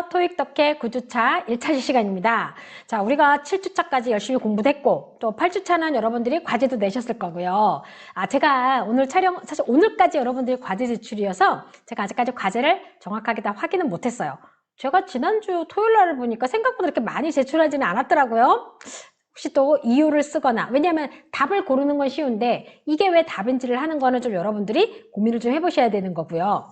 안녕하세요. 토익 덕혜 9주차 1차 시간입니다. 자, 우리가 7주차까지 열심히 공부도 했고 또 8주차는 여러분들이 과제도 내셨을 거고요. 제가 오늘 사실 오늘까지 여러분들이 과제 제출이어서 제가 아직까지 과제를 정확하게 다 확인은 못했어요. 제가 지난주 토요일 날을 보니까 생각보다 이렇게 많이 제출하지는 않았더라고요. 혹시 또 이유를 쓰거나, 왜냐하면 답을 고르는 건 쉬운데 이게 왜 답인지를 하는 거는 좀 여러분들이 고민을 좀 해보셔야 되는 거고요.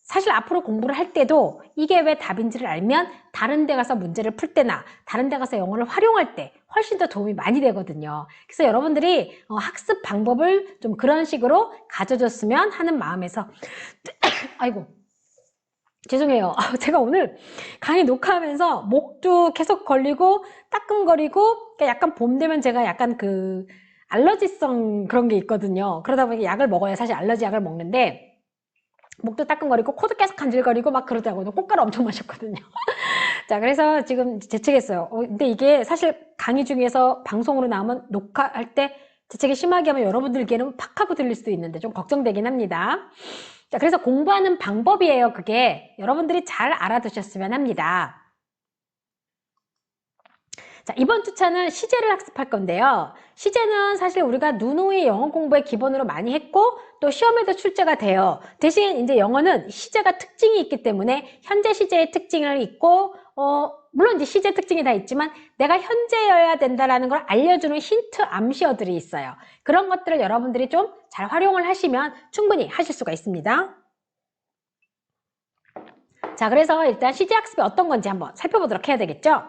사실 앞으로 공부를 할 때도 이게 왜 답인지를 알면 다른 데 가서 문제를 풀 때나 다른 데 가서 영어를 활용할 때 훨씬 더 도움이 많이 되거든요. 그래서 여러분들이 학습 방법을 좀 그런 식으로 가져줬으면 하는 마음에서 아이고 죄송해요. 제가 오늘 강의 녹화하면서 목도 계속 걸리고 따끔거리고 약간 봄 되면 제가 약간 그 알러지성 그런 게 있거든요. 그러다 보니 약을 먹어야 사실 알러지 약을 먹는데 목도 따끔거리고 코도 계속 간질거리고 막 그러더라고요. 꽃가루 엄청 마셨거든요. 자, 그래서 지금 재채기했어요. 근데 이게 사실 강의 중에서 방송으로 나오면 녹화할 때 재채기 심하게 하면 여러분들께는 팍 하고 들릴 수도 있는데 좀 걱정되긴 합니다. 자, 그래서 공부하는 방법이에요. 그게 여러분들이 잘 알아두셨으면 합니다. 자, 이번 주차는 시제를 학습할 건데요. 시제는 사실 우리가 누누이 영어 공부의 기본으로 많이 했고 또 시험에도 출제가 돼요. 대신 이제 영어는 시제가 특징이 있기 때문에 현재 시제의 특징을 있고 물론 이제 시제 특징이 다 있지만 내가 현재여야 된다라는 걸 알려주는 힌트 암시어들이 있어요. 그런 것들을 여러분들이 좀 잘 활용을 하시면 충분히 하실 수가 있습니다. 자, 그래서 일단 시제 학습이 어떤 건지 한번 살펴보도록 해야 되겠죠?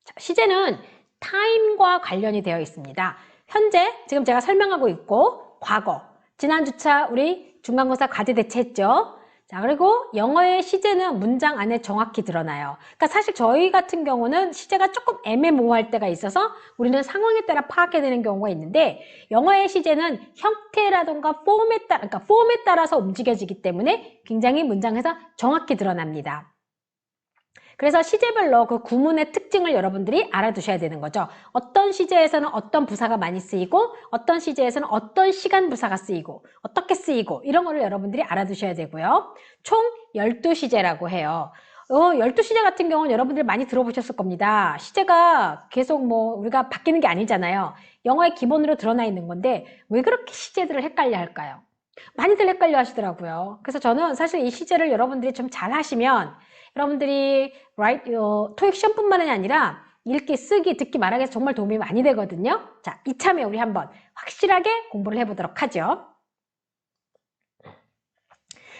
자, 시제는 time과 관련이 되어 있습니다. 현재, 지금 제가 설명하고 있고 과거, 지난주차 우리 중간고사 과제 대체했죠. 자, 그리고 영어의 시제는 문장 안에 정확히 드러나요. 그러니까 사실 저희 같은 경우는 시제가 조금 애매모호할 때가 있어서 우리는 상황에 따라 파악해야 되는 경우가 있는데 영어의 시제는 형태라던가 그러니까 폼에 따라서 움직여지기 때문에 굉장히 문장에서 정확히 드러납니다. 그래서 시제별로 그 구문의 특징을 여러분들이 알아두셔야 되는 거죠. 어떤 시제에서는 어떤 부사가 많이 쓰이고 어떤 시제에서는 어떤 시간 부사가 쓰이고 어떻게 쓰이고 이런 거를 여러분들이 알아두셔야 되고요. 총 12시제라고 해요. 12시제 같은 경우는 여러분들 많이 들어보셨을 겁니다. 시제가 계속 우리가 바뀌는 게 아니잖아요. 영어의 기본으로 드러나 있는 건데 왜 그렇게 시제들을 헷갈려 할까요? 많이들 헷갈려 하시더라고요. 그래서 저는 사실 이 시제를 여러분들이 좀 잘 하시면 여러분들이 토익 시험뿐만이 아니라 읽기, 쓰기, 듣기, 말하기에서 정말 도움이 많이 되거든요. 자, 이참에 우리 한번 확실하게 공부를 해보도록 하죠.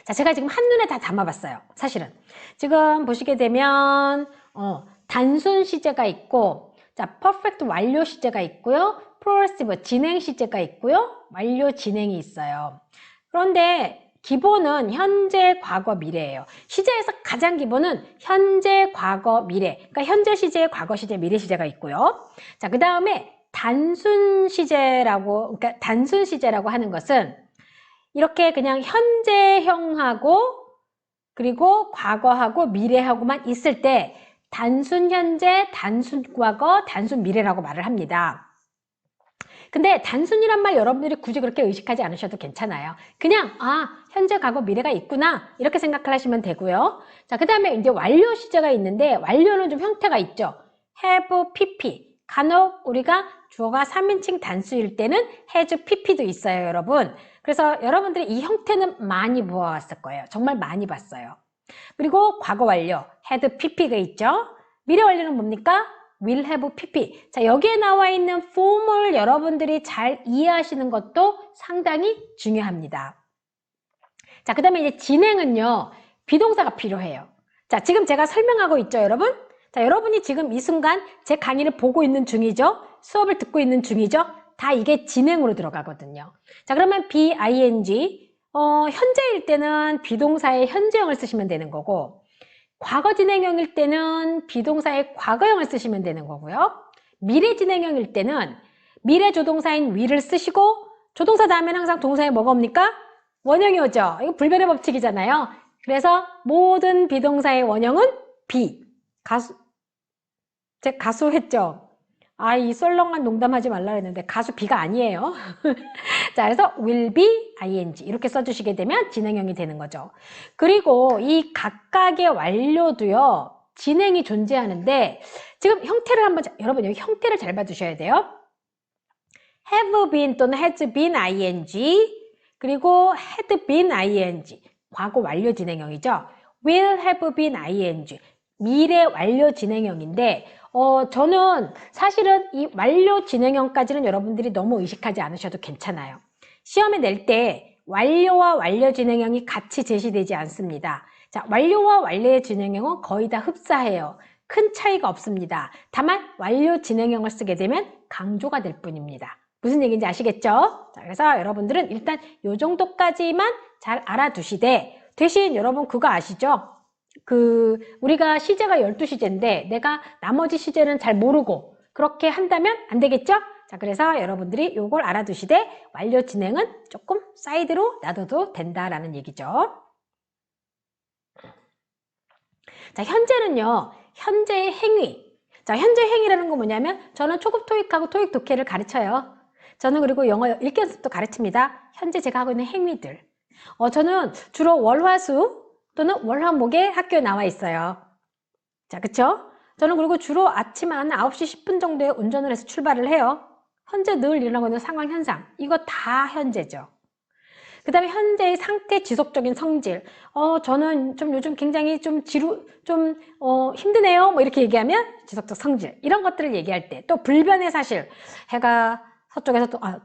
자, 제가 지금 한눈에 다 담아봤어요. 사실은. 지금 보시게 되면 단순 시제가 있고 자, 퍼펙트 완료 시제가 있고요. 프로그레시브 진행 시제가 있고요. 완료 진행이 있어요. 그런데 기본은 현재, 과거, 미래예요. 시제에서 가장 기본은 현재, 과거, 미래. 그러니까 현재 시제, 과거 시제, 미래 시제가 있고요. 자, 그 다음에 단순 시제라고 하는 것은 이렇게 그냥 현재형하고 그리고 과거하고 미래하고만 있을 때 단순 현재, 단순 과거, 단순 미래라고 말을 합니다. 근데 단순이란 말 여러분들이 굳이 그렇게 의식하지 않으셔도 괜찮아요. 그냥 현재, 과거, 미래가 있구나 이렇게 생각을 하시면 되고요. 자, 그 다음에 이제 완료 시제가 있는데 완료는 좀 형태가 있죠. have, pp. 간혹 우리가 주어가 3인칭 단수일 때는 has, pp도 있어요, 여러분. 그래서 여러분들이 이 형태는 많이 보아왔을 거예요. 정말 많이 봤어요. 그리고 과거 완료, had, pp가 있죠. 미래 완료는 뭡니까? will have pp. 자, 여기에 나와 있는 form을 여러분들이 잘 이해하시는 것도 상당히 중요합니다. 자, 그 다음에 이제 진행은요, 비동사가 필요해요. 자, 지금 제가 설명하고 있죠, 여러분? 자, 여러분이 지금 이 순간 제 강의를 보고 있는 중이죠? 수업을 듣고 있는 중이죠? 다 이게 진행으로 들어가거든요. 자, 그러면 BING, 현재일 때는 비동사의 현재형을 쓰시면 되는 거고, 과거 진행형일 때는 비동사의 과거형을 쓰시면 되는 거고요. 미래 진행형일 때는 미래 조동사인 will을 쓰시고 조동사 다음에는 항상 동사에 뭐가 옵니까? 원형이 오죠. 이거 불변의 법칙이잖아요. 그래서 모든 비동사의 원형은 be. 가수 했죠. 아, 이 썰렁한 농담하지 말라 했는데 가수 B가 아니에요. 자, 그래서 will be ing 이렇게 써주시게 되면 진행형이 되는 거죠. 그리고 이 각각의 완료도요, 진행이 존재하는데 지금 형태를 한번 여러분 여기 형태를 잘 봐주셔야 돼요. have been 또는 has been ing 그리고 had been ing 과거 완료 진행형이죠. will have been ing 미래 완료 진행형인데 저는 사실은 이 완료 진행형까지는 여러분들이 너무 의식하지 않으셔도 괜찮아요. 시험에 낼 때 완료와 완료 진행형이 같이 제시되지 않습니다. 자, 완료와 완료의 진행형은 거의 다 흡사해요. 큰 차이가 없습니다. 다만 완료 진행형을 쓰게 되면 강조가 될 뿐입니다. 무슨 얘기인지 아시겠죠? 자, 그래서 여러분들은 일단 이 정도까지만 잘 알아두시되 대신 여러분 그거 아시죠? 우리가 시제가 12시제인데 내가 나머지 시제는 잘 모르고 그렇게 한다면 안 되겠죠? 자, 그래서 여러분들이 요걸 알아두시되 완료 진행은 조금 사이드로 놔둬도 된다라는 얘기죠. 자, 현재는요, 현재의 행위. 자, 현재 행위라는 건 뭐냐면 저는 초급 토익하고 토익 독해를 가르쳐요. 저는 그리고 영어 읽기 연습도 가르칩니다. 현재 제가 하고 있는 행위들. 저는 주로 월화수 또는 월화목에 학교에 나와 있어요. 자, 그쵸? 저는 그리고 주로 아침 한 9시 10분 정도에 운전을 해서 출발을 해요. 현재 늘 일어나고 있는 상황, 현상. 이거 다 현재죠. 그 다음에 현재의 상태, 지속적인 성질. 저는 좀 요즘 굉장히 좀 힘드네요. 뭐 이렇게 얘기하면 지속적 성질. 이런 것들을 얘기할 때. 또 불변의 사실. 해가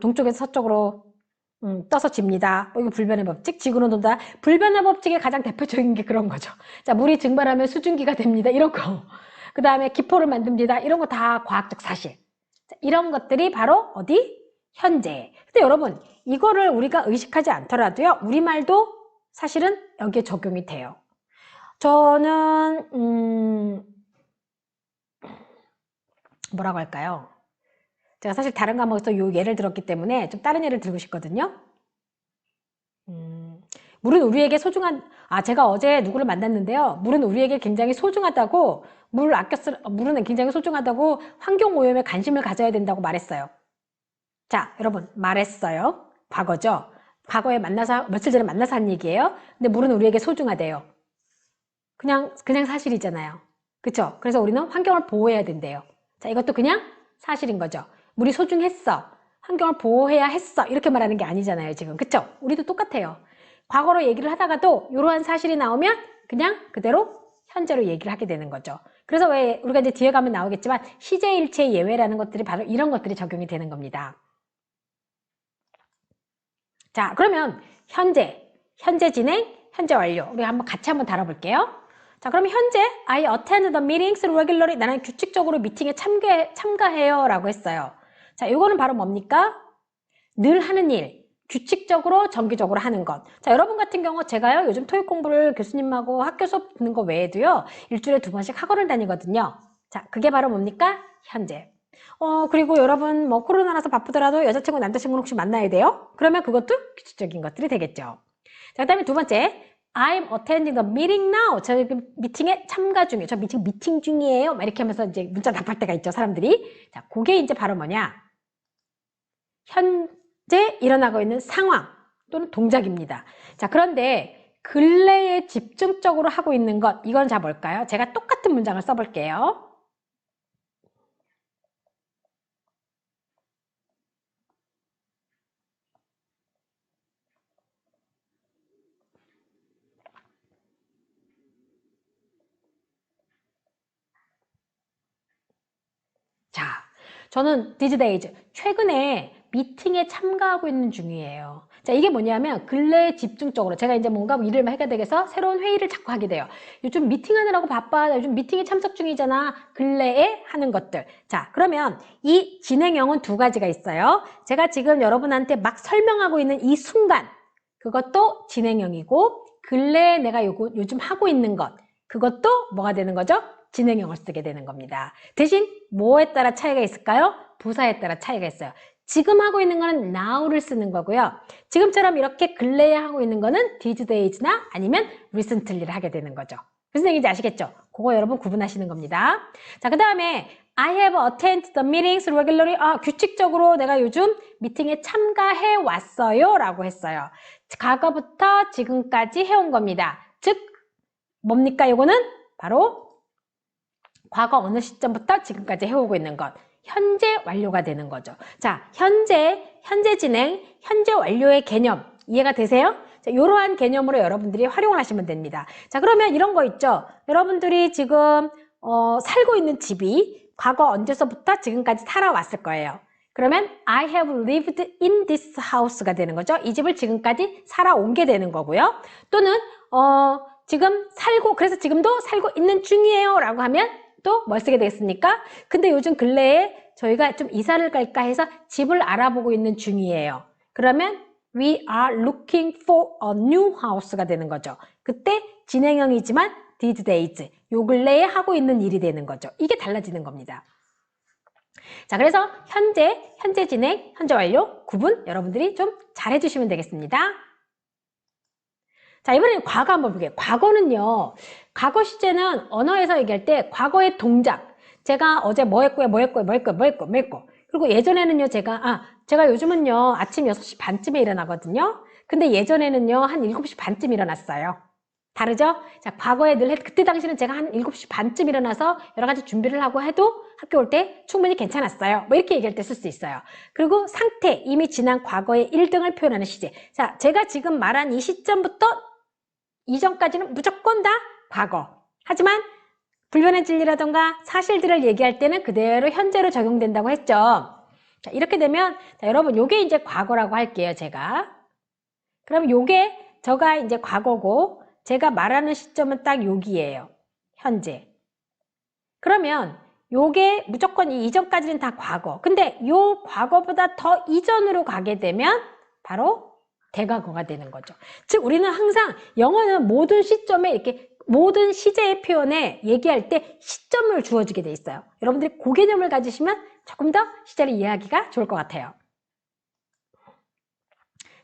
동쪽에서 서쪽으로 떠서 집니다. 이거 불변의 법칙, 지구는 돈다. 불변의 법칙의 가장 대표적인 게 그런 거죠. 자, 물이 증발하면 수증기가 됩니다. 이런 거. 그 다음에 기포를 만듭니다. 이런 거 다 과학적 사실. 자, 이런 것들이 바로 어디? 현재. 근데 여러분, 이거를 우리가 의식하지 않더라도요, 우리말도 사실은 여기에 적용이 돼요. 저는, 뭐라고 할까요? 제가 사실 다른 과목에서 요 예를 들었기 때문에 좀 다른 예를 들고 싶거든요. 물은 우리에게 소중한, 제가 어제 누구를 만났는데요. 물은 우리에게 굉장히 소중하다고, 물은 굉장히 소중하다고 환경오염에 관심을 가져야 된다고 말했어요. 자, 여러분, 말했어요. 과거죠. 과거에 며칠 전에 만나서 한 얘기예요. 근데 물은 우리에게 소중하대요. 그냥 사실이잖아요. 그쵸? 그래서 우리는 환경을 보호해야 된대요. 자, 이것도 그냥 사실인 거죠. 물이 소중했어. 환경을 보호해야 했어. 이렇게 말하는 게 아니잖아요, 지금. 그쵸? 우리도 똑같아요. 과거로 얘기를 하다가도 이러한 사실이 나오면 그냥 그대로 현재로 얘기를 하게 되는 거죠. 그래서 왜 우리가 이제 뒤에 가면 나오겠지만 시제일체 예외라는 것들이 바로 이런 것들이 적용이 되는 겁니다. 자, 그러면 현재 진행, 현재 완료. 우리 같이 한번 다뤄볼게요. 자, 그럼 현재 I attend the meetings regularly. 나는 규칙적으로 미팅에 참가해요 라고 했어요. 자, 이거는 바로 뭡니까? 늘 하는 일, 규칙적으로 정기적으로 하는 것. 자, 여러분 같은 경우 제가요 요즘 토익 공부를 교수님하고 학교 수업 듣는 거 외에도요 일주일에 2번씩 학원을 다니거든요. 자, 그게 바로 뭡니까? 현재. 그리고 여러분 뭐 코로나라서 바쁘더라도 여자친구 남자친구는 혹시 만나야 돼요? 그러면 그것도 규칙적인 것들이 되겠죠. 자, 그 다음에 두 번째, I'm attending the meeting now. 저 미팅에 참가 중이에요. 저 미팅 중이에요. 막 이렇게 하면서 이제 문자 답할 때가 있죠, 사람들이. 자, 그게 이제 바로 뭐냐? 현재 일어나고 있는 상황 또는 동작입니다. 자, 그런데 근래에 집중적으로 하고 있는 것, 이건 자 뭘까요? 제가 똑같은 문장을 써볼게요. 자, 저는 these days, 최근에 미팅에 참가하고 있는 중이에요. 자, 이게 뭐냐면 근래에 집중적으로 제가 이제 뭔가 일을 하게 되겠어 새로운 회의를 자꾸 하게 돼요. 요즘 미팅하느라고 바빠. 요즘 미팅에 참석 중이잖아. 근래에 하는 것들. 자, 그러면 이 진행형은 두 가지가 있어요. 제가 지금 여러분한테 막 설명하고 있는 이 순간, 그것도 진행형이고 근래에 내가 요즘 하고 있는 것, 그것도 뭐가 되는 거죠? 진행형을 쓰게 되는 겁니다. 대신 뭐에 따라 차이가 있을까요? 부사에 따라 차이가 있어요. 지금 하고 있는 거는 now를 쓰는 거고요. 지금처럼 이렇게 근래에 하고 있는 거는 these days나 아니면 recently를 하게 되는 거죠. 무슨 얘기인지 아시겠죠? 그거 여러분 구분하시는 겁니다. 자, 그 다음에 I have attended the meetings regularly. 규칙적으로 내가 요즘 미팅에 참가해 왔어요 라고 했어요. 과거부터 지금까지 해온 겁니다. 즉 뭡니까? 이거는 바로 과거 어느 시점부터 지금까지 해오고 있는 것. 현재 완료가 되는 거죠. 자, 현재 진행, 현재 완료의 개념 이해가 되세요? 자, 이러한 개념으로 여러분들이 활용을 하시면 됩니다. 자, 그러면 이런 거 있죠. 여러분들이 지금 살고 있는 집이 과거 언제서부터 지금까지 살아왔을 거예요. 그러면 I have lived in this house가 되는 거죠. 이 집을 지금까지 살아온 게 되는 거고요. 또는 지금 살고 그래서 지금도 살고 있는 중이에요 라고 하면 또 뭘 쓰게 되겠습니까? 근데 요즘 근래에 저희가 좀 이사를 갈까 해서 집을 알아보고 있는 중이에요. 그러면 we are looking for a new house가 되는 거죠. 그때 진행형이지만 these days 요 근래에 하고 있는 일이 되는 거죠. 이게 달라지는 겁니다. 자, 그래서 현재 진행, 현재 완료 구분 여러분들이 좀 잘 해주시면 되겠습니다. 자, 이번에는 과거 한번 볼게요. 과거는요, 과거 시제는 언어에서 얘기할 때 과거의 동작, 제가 어제 뭐 했고요, 뭐 했고. 그리고 예전에는요, 제가 요즘은요, 아침 6시 반쯤에 일어나거든요. 근데 예전에는요, 한 7시 반쯤 일어났어요. 다르죠? 자, 과거에 그때 당시는 제가 한 7시 반쯤 일어나서 여러 가지 준비를 하고 해도 학교 올 때 충분히 괜찮았어요. 뭐 이렇게 얘기할 때 쓸 수 있어요. 그리고 상태, 이미 지난 과거의 1등을 표현하는 시제. 자, 제가 지금 말한 이 시점부터 이전까지는 무조건 다 과거. 하지만 불변의 진리라던가 사실들을 얘기할 때는 그대로 현재로 적용된다고 했죠. 자, 이렇게 되면 자, 여러분 요게 이제 과거라고 할게요, 제가. 그럼 요게 저가 이제 과거고 제가 말하는 시점은 딱 여기예요. 현재. 그러면 요게 무조건 이 이전까지는 다 과거. 근데 요 과거보다 더 이전으로 가게 되면 바로 대과거가 되는 거죠. 즉 우리는 항상 영어는 모든 시점에 이렇게 모든 시제의 표현에 얘기할 때 시점을 주어지게 돼 있어요. 여러분들이 그 개념을 가지시면 조금 더 시제를 이해하기가 좋을 것 같아요.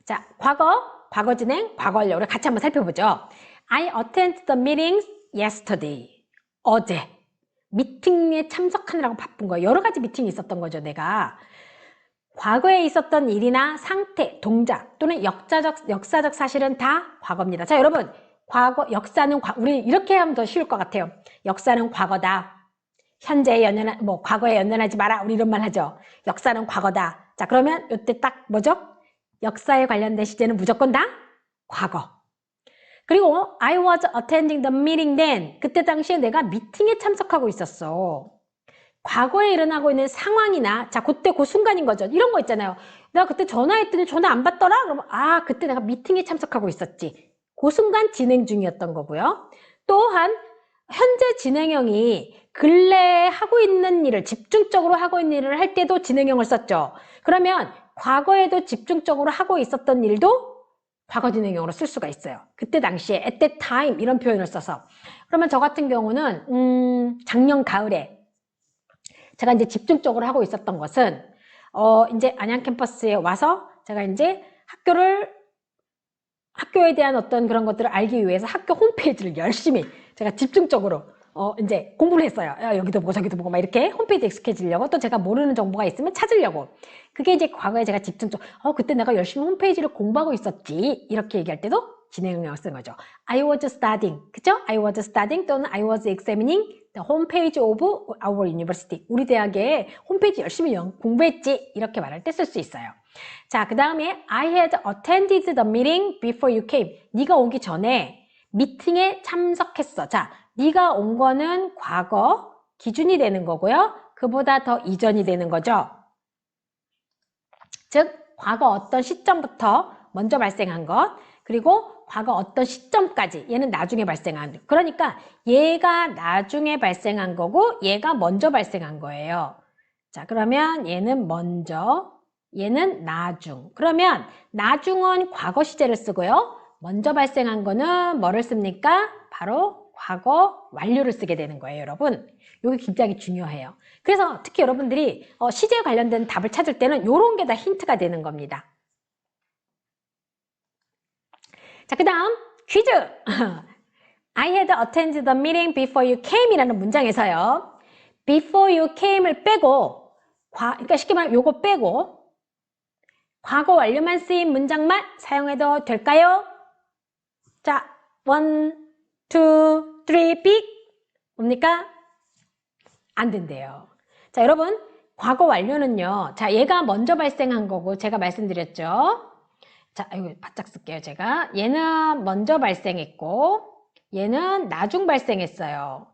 자, 과거 진행, 과거 완료 우리 같이 한번 살펴보죠. I attended the meetings yesterday. 어제 미팅에 참석하느라고 바쁜 거예요. 여러 가지 미팅이 있었던 거죠, 내가. 과거에 있었던 일이나 상태, 동작 또는 역사적 사실은 다 과거입니다. 자, 여러분, 역사는 우리 이렇게 하면 더 쉬울 것 같아요. 역사는 과거다. 과거에 연연하지 마라. 우리 이런 말 하죠. 역사는 과거다. 자, 그러면 이때 딱 뭐죠? 역사에 관련된 시제는 무조건 다 과거. 그리고 I was attending the meeting then. 그때 당시에 내가 미팅에 참석하고 있었어. 과거에 일어나고 있는 상황이나 자 그때 그 순간인 거죠. 이런 거 있잖아요. 내가 그때 전화했더니 전화 안 받더라? 그러면 그때 내가 미팅에 참석하고 있었지. 그 순간 진행 중이었던 거고요. 또한 현재 진행형이 근래에 하고 있는 일을 집중적으로 하고 있는 일을 할 때도 진행형을 썼죠. 그러면 과거에도 집중적으로 하고 있었던 일도 과거 진행형으로 쓸 수가 있어요. 그때 당시에 at that time 이런 표현을 써서. 그러면 저 같은 경우는 작년 가을에 제가 이제 집중적으로 하고 있었던 것은 이제 안양 캠퍼스에 와서 제가 이제 학교에 대한 어떤 그런 것들을 알기 위해서 학교 홈페이지를 열심히 제가 집중적으로 이제 공부를 했어요. 여기도 보고 저기도 보고 막 이렇게 홈페이지 익숙해지려고 또 제가 모르는 정보가 있으면 찾으려고. 그게 이제 과거에 제가 그때 내가 열심히 홈페이지를 공부하고 있었지. 이렇게 얘기할 때도 진행형을 쓴 거죠. I was studying. 그죠? I was studying 또는 I was examining the homepage of our university. 우리 대학의 홈페이지 열심히 공부했지. 이렇게 말할 때 쓸 수 있어요. 자, 그 다음에 I had attended the meeting before you came. 네가 오기 전에 미팅에 참석했어. 자, 네가 온 거는 과거 기준이 되는 거고요. 그보다 더 이전이 되는 거죠. 즉, 과거 어떤 시점부터 먼저 발생한 것, 그리고 과거 어떤 시점까지 얘는 나중에 발생한 그러니까 얘가 나중에 발생한 거고 얘가 먼저 발생한 거예요. 자, 그러면 얘는 먼저, 얘는 나중. 그러면 나중은 과거 시제를 쓰고요. 먼저 발생한 거는 뭐를 씁니까? 바로 과거 완료를 쓰게 되는 거예요, 여러분. 이게 굉장히 중요해요. 그래서 특히 여러분들이 시제에 관련된 답을 찾을 때는 이런 게 다 힌트가 되는 겁니다. 자, 그 다음 퀴즈. I had attended the meeting before you came 이라는 문장에서요. before you came을 빼고, 그러니까 쉽게 말하면 요거 빼고, 과거 완료만 쓰인 문장만 사용해도 될까요? 자, 1, 2, 3, 삑! 뭡니까? 안 된대요. 자, 여러분, 과거 완료는요. 자, 얘가 먼저 발생한 거고, 제가 말씀드렸죠. 자, 이거 바짝 쓸게요, 제가. 얘는 먼저 발생했고, 얘는 나중 발생했어요.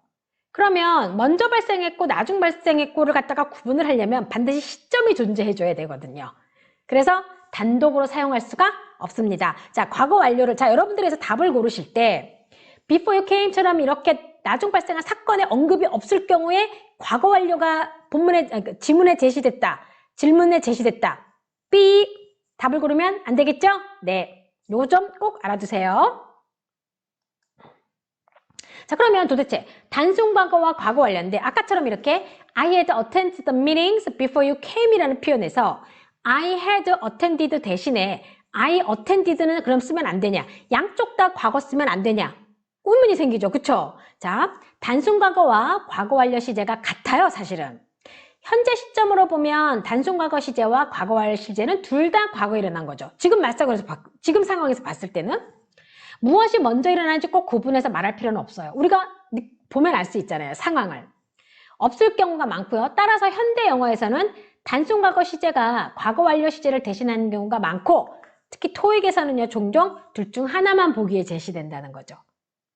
그러면 먼저 발생했고 나중 발생했고를 갖다가 구분을 하려면 반드시 시점이 존재해줘야 되거든요. 그래서 단독으로 사용할 수가 없습니다. 자, 과거 완료를, 자, 여러분들에서 답을 고르실 때 before you came처럼 이렇게 나중 발생한 사건에 언급이 없을 경우에 과거 완료가 지문에 제시됐다, 질문에 제시됐다, B 답을 고르면 안 되겠죠? 네, 요거 좀 꼭 알아두세요. 자, 그러면 도대체 단순 과거와 과거 완료인데 아까처럼 이렇게 I had attended the meetings before you came 이라는 표현에서 I had attended 대신에 I attended는 그럼 쓰면 안 되냐? 양쪽 다 과거 쓰면 안 되냐? 의문이 생기죠. 그쵸? 자, 단순 과거와 과거 완료 시제가 같아요, 사실은. 현재 시점으로 보면 단순 과거 시제와 과거 완료 시제는 둘 다 과거에 일어난 거죠. 지금 지금 상황에서 봤을 때는 무엇이 먼저 일어나는지 꼭 구분해서 말할 필요는 없어요. 우리가 보면 알 수 있잖아요, 상황을. 없을 경우가 많고요. 따라서 현대 영어에서는 단순 과거 시제가 과거 완료 시제를 대신하는 경우가 많고, 특히 토익에서는요, 종종 둘 중 하나만 보기에 제시된다는 거죠.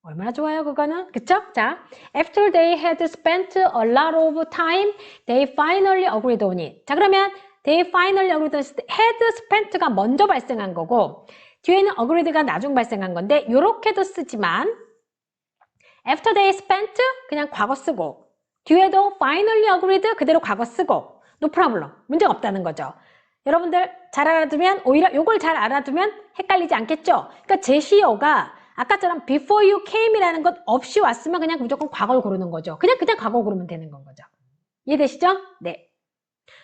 얼마나 좋아요, 그거는? 그쵸? 자, after they had spent a lot of time, they finally agreed on it. 자, 그러면 they finally agreed on it, had spent가 먼저 발생한 거고, 뒤에는 agreed가 나중 발생한 건데, 요렇게도 쓰지만, after they spent, 그냥 과거 쓰고, 뒤에도 finally agreed, 그대로 과거 쓰고, no problem. 문제가 없다는 거죠. 여러분들 잘 알아두면, 오히려 요걸 잘 알아두면 헷갈리지 않겠죠? 그러니까 제시어가 아까처럼 before you came 이라는 것 없이 왔으면 그냥 무조건 과거를 고르는 거죠. 그냥 과거 고르면 되는 건 거죠. 이해되시죠? 네.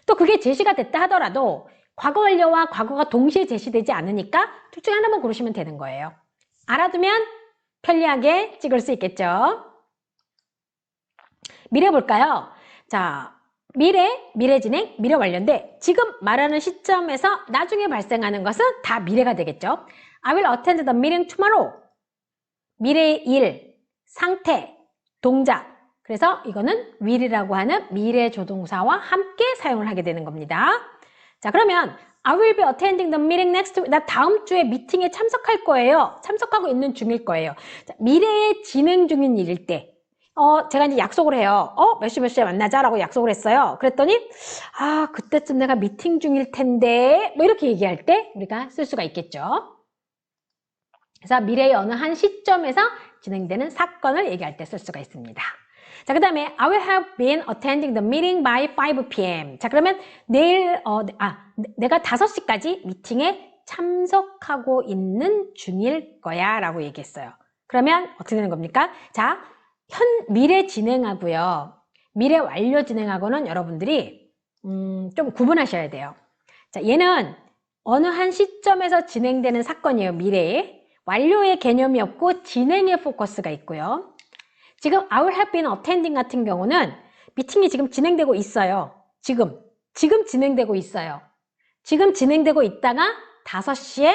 또 그게 제시가 됐다 하더라도 과거 완료와 과거가 동시에 제시되지 않으니까 둘 중에 하나만 고르시면 되는 거예요. 알아두면 편리하게 찍을 수 있겠죠? 미래 볼까요? 자, 미래 진행, 미래 완료인데 지금 말하는 시점에서 나중에 발생하는 것은 다 미래가 되겠죠? I will attend the meeting tomorrow. 미래의 일, 상태, 동작. 그래서 이거는 will이라고 하는 미래 조동사와 함께 사용을 하게 되는 겁니다. 자, 그러면 I will be attending the meeting next week. 나 다음 주에 미팅에 참석할 거예요. 참석하고 있는 중일 거예요. 자, 미래에 진행 중인 일일 때 제가 이제 약속을 해요. 몇 시에 만나자라고 약속을 했어요. 그랬더니 그때쯤 내가 미팅 중일 텐데 뭐 이렇게 얘기할 때 우리가 쓸 수가 있겠죠. 그래서 미래의 어느 한 시점에서 진행되는 사건을 얘기할 때 쓸 수가 있습니다. 자, 그 다음에 I will have been attending the meeting by 5 p.m. 자, 그러면 내일 내가 5시까지 미팅에 참석하고 있는 중일 거야 라고 얘기했어요. 그러면 어떻게 되는 겁니까? 자, 미래 진행하고요, 미래 완료 진행하고는 여러분들이 좀 구분하셔야 돼요. 자, 얘는 어느 한 시점에서 진행되는 사건이에요. 미래에. 완료의 개념이 없고 진행의 포커스가 있고요. 지금 I will have been attending 같은 경우는 미팅이 지금 진행되고 있어요. 지금 진행되고 있어요. 지금 진행되고 있다가 5시에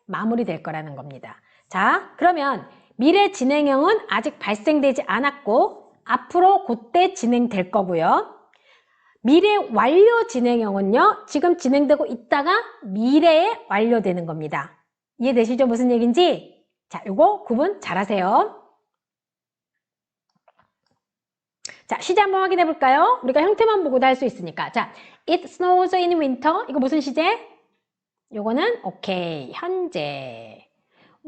마무리될 거라는 겁니다. 자, 그러면 미래 진행형은 아직 발생되지 않았고 앞으로 그때 진행될 거고요. 미래 완료 진행형은요, 지금 진행되고 있다가 미래에 완료되는 겁니다. 이해되시죠? 무슨 얘기인지? 자, 요거 구분 잘 하세요. 자, 시제 한번 확인해 볼까요? 우리가 형태만 보고도 할 수 있으니까. 자, it snows in winter. 이거 무슨 시제? 요거는 오케이, 현재.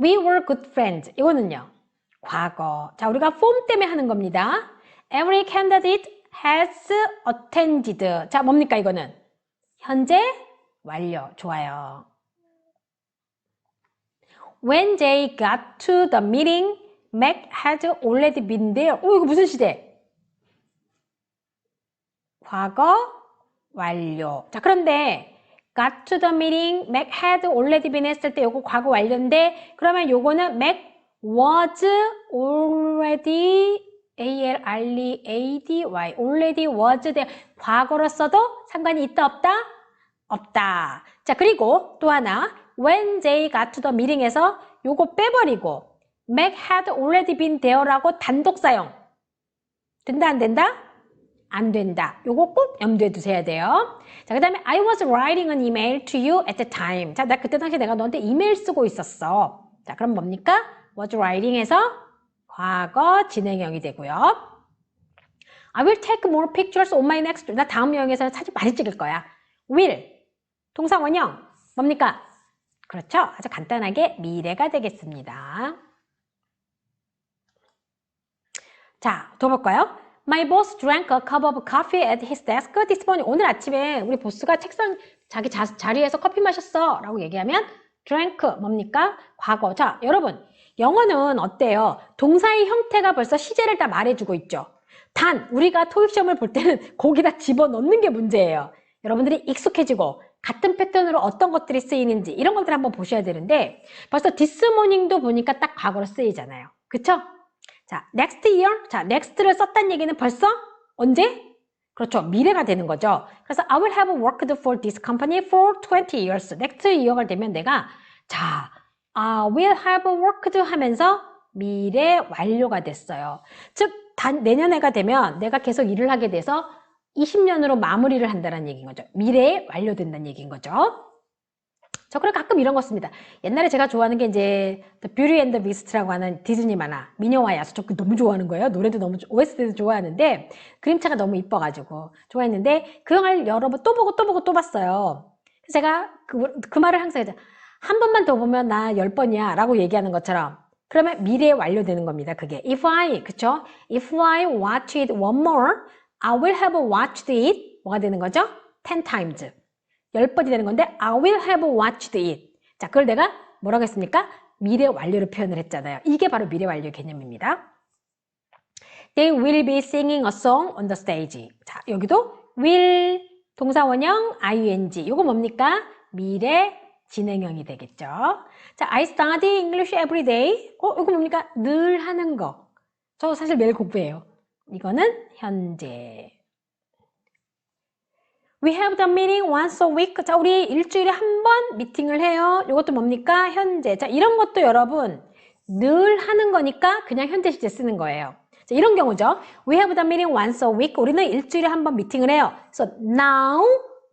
We were good friends. 이거는요, 과거. 자, 우리가 form 때문에 하는 겁니다. Every candidate has attended. 자, 뭡니까 이거는? 현재 완료. 좋아요. When they got to the meeting, Mac had already been there. 이거 무슨 시제? 과거 완료. 자, 그런데 got to the meeting, Mac had already been 했을 때 요거 과거 완료인데, 그러면 요거는 Mac was already A-L-R-E-A-D-Y already was there. 과거로 써도 상관이 있다 없다? 없다. 자, 그리고 또 하나 when they got to the meeting에서 요거 빼버리고 Mac had already been there라고 단독 사용 된다 안 된다? 안 된다. 요거 꼭 염두에 두셔야 돼요. 자, 그 다음에 I was writing an email to you at the time. 자, 나 그때 당시 내가 너한테 이메일 쓰고 있었어. 자, 그럼 뭡니까? was writing에서 과거 진행형이 되고요. I will take more pictures on my next trip. 나 다음 여행에서 사진 많이 찍을 거야. will 동사 원형 뭡니까? 그렇죠. 아주 간단하게 미래가 되겠습니다. 자, 더 볼까요? My boss drank a cup of coffee at his desk this morning. 오늘 아침에 우리 보스가 책상 자기 자리에서 커피 마셨어 라고 얘기하면 drank 뭡니까? 과거. 자, 여러분 영어는 어때요? 동사의 형태가 벌써 시제를 다 말해주고 있죠. 단 우리가 토익 시험을 볼 때는 거기다 집어넣는 게 문제예요. 여러분들이 익숙해지고 같은 패턴으로 어떤 것들이 쓰이는지 이런 것들 한번 보셔야 되는데 벌써 this morning도 보니까 딱 과거로 쓰이잖아요. 그쵸? 자, next year. 자, next를 썼다는 얘기는 벌써 언제? 그렇죠. 미래가 되는 거죠. 그래서 I will have worked for this company for 20 years. next year가 되면 내가 자, I will have worked 하면서 미래 완료가 됐어요. 즉, 내년에가 되면 내가 계속 일을 하게 돼서 20년으로 마무리를 한다는 얘기인 거죠. 미래에 완료된다는 얘기인 거죠. 저 그래 가끔 이런 거 씁니다. 옛날에 제가 좋아하는 게 이제 The Beauty and the Beast라고 하는 디즈니 만화 미녀와 야수. 저 그거 너무 좋아하는 거예요. 노래도 너무 OST도 좋아하는데 그림체가 너무 이뻐가지고 좋아했는데 그 영화를 여러 번 또 보고 또 보고 또 봤어요. 그래서 제가 그 말을 항상 해요. 한 번만 더 보면 나 10번이야 라고 얘기하는 것처럼 그러면 미래에 완료되는 겁니다. 그게 If I 그쵸? If I watch it one more I will have watched it 뭐가 되는 거죠? 10 times 10번이 되는 건데 I will have watched it. 자, 그걸 내가 뭐라고 했습니까? 미래 완료로 표현을 했잖아요. 이게 바로 미래 완료 개념입니다. They will be singing a song on the stage. 자, 여기도 will 동사 원형 ing. 요거 뭡니까? 미래 진행형이 되겠죠. 자, I study English every day. 이거 뭡니까? 늘 하는 거. 저 사실 매일 공부해요. 이거는 현재. We have the meeting once a week. 자, 우리 일주일에 한 번 미팅을 해요. 이것도 뭡니까? 현재. 자, 이런 것도 여러분 늘 하는 거니까 그냥 현재 시제 쓰는 거예요. 자, 이런 경우죠. We have the meeting once a week. 우리는 일주일에 한 번 미팅을 해요. So now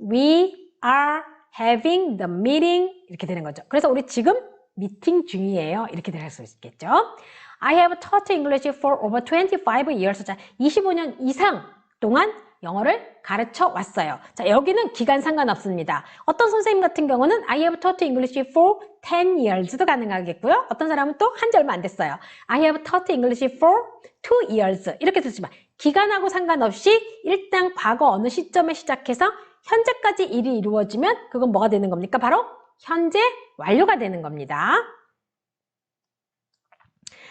we are having the meeting. 이렇게 되는 거죠. 그래서 우리 지금 미팅 중이에요. 이렇게 될 수 있겠죠. I have taught English for over 25 years. 자, 25년 이상 동안 영어를 가르쳐 왔어요. 자, 여기는 기간 상관없습니다. 어떤 선생님 같은 경우는 I have taught English for 10 years도 가능하겠고요. 어떤 사람은 또 한지 얼마 안 됐어요. I have taught English for 2 years. 이렇게 쓰지만 기간하고 상관없이 일단 과거 어느 시점에 시작해서 현재까지 일이 이루어지면 그건 뭐가 되는 겁니까? 바로 현재 완료가 되는 겁니다.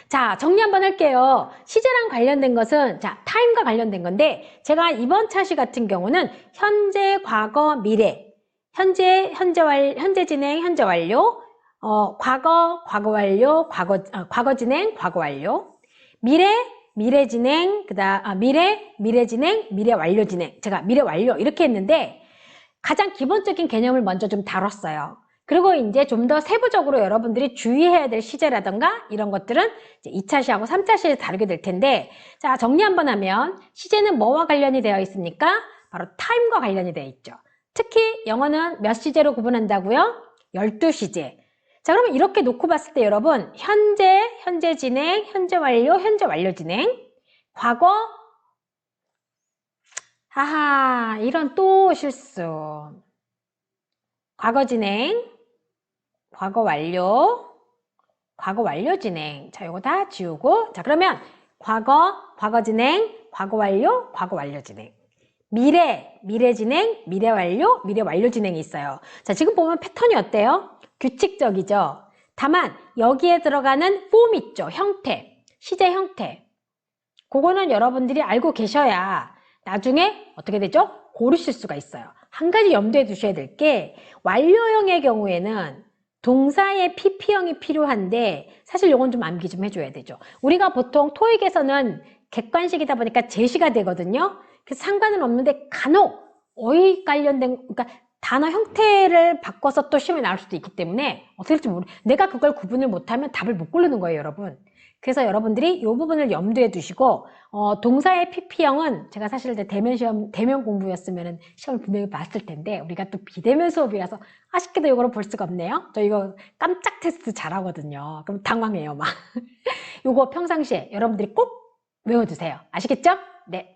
자, 정리 한번 할게요. 시제랑 관련된 것은 자, time과 관련된 건데 제가 이번 차시 같은 경우는 현재, 과거, 미래, 현재 진행, 현재 완료, 과거, 과거 완료, 과거 진행, 과거 완료, 미래 진행, 미래 진행, 미래 완료 진행. 제가 미래 완료 이렇게 했는데 가장 기본적인 개념을 먼저 좀 다뤘어요. 그리고 이제 좀 더 세부적으로 여러분들이 주의해야 될 시제라던가 이런 것들은 이제 2차 시하고 3차 시에서 다루게 될 텐데 자, 정리 한번 하면 시제는 뭐와 관련이 되어 있습니까? 바로 time과 관련이 되어 있죠. 특히 영어는 몇 시제로 구분한다고요? 12시제. 자, 그러면 이렇게 놓고 봤을 때 여러분 현재, 현재 진행, 현재 완료 진행, 과거 하하 이런 또 실수 과거 진행, 과거 완료 진행. 자, 요거 다 지우고. 자, 그러면 과거 진행, 과거 완료 진행. 미래 진행, 미래 완료 진행이 있어요. 자, 지금 보면 패턴이 어때요? 규칙적이죠? 다만, 여기에 들어가는 폼 있죠? 형태, 시제 형태. 그거는 여러분들이 알고 계셔야 나중에 어떻게 되죠? 고르실 수가 있어요. 한 가지 염두에 두셔야 될 게 완료형의 경우에는 동사의 PP형이 필요한데 사실 요건 좀 암기 좀 해줘야 되죠. 우리가 보통 토익에서는 객관식이다 보니까 제시가 되거든요. 그래서 상관은 없는데 간혹 어휘 관련된 그러니까 단어 형태를 바꿔서 또 시험에 나올 수도 있기 때문에 어떻게 될지 내가 그걸 구분을 못하면 답을 못 고르는 거예요, 여러분. 그래서 여러분들이 이 부분을 염두에 두시고 동사의 PP형은 제가 사실 대면 시험, 대면 공부였으면 시험을 분명히 봤을 텐데 우리가 또 비대면 수업이라서 아쉽게도 이거를 볼 수가 없네요. 저 이거 깜짝 테스트 잘하거든요. 그럼 당황해요, 막. 요거 평상시에 여러분들이 꼭 외워두세요. 아시겠죠? 네.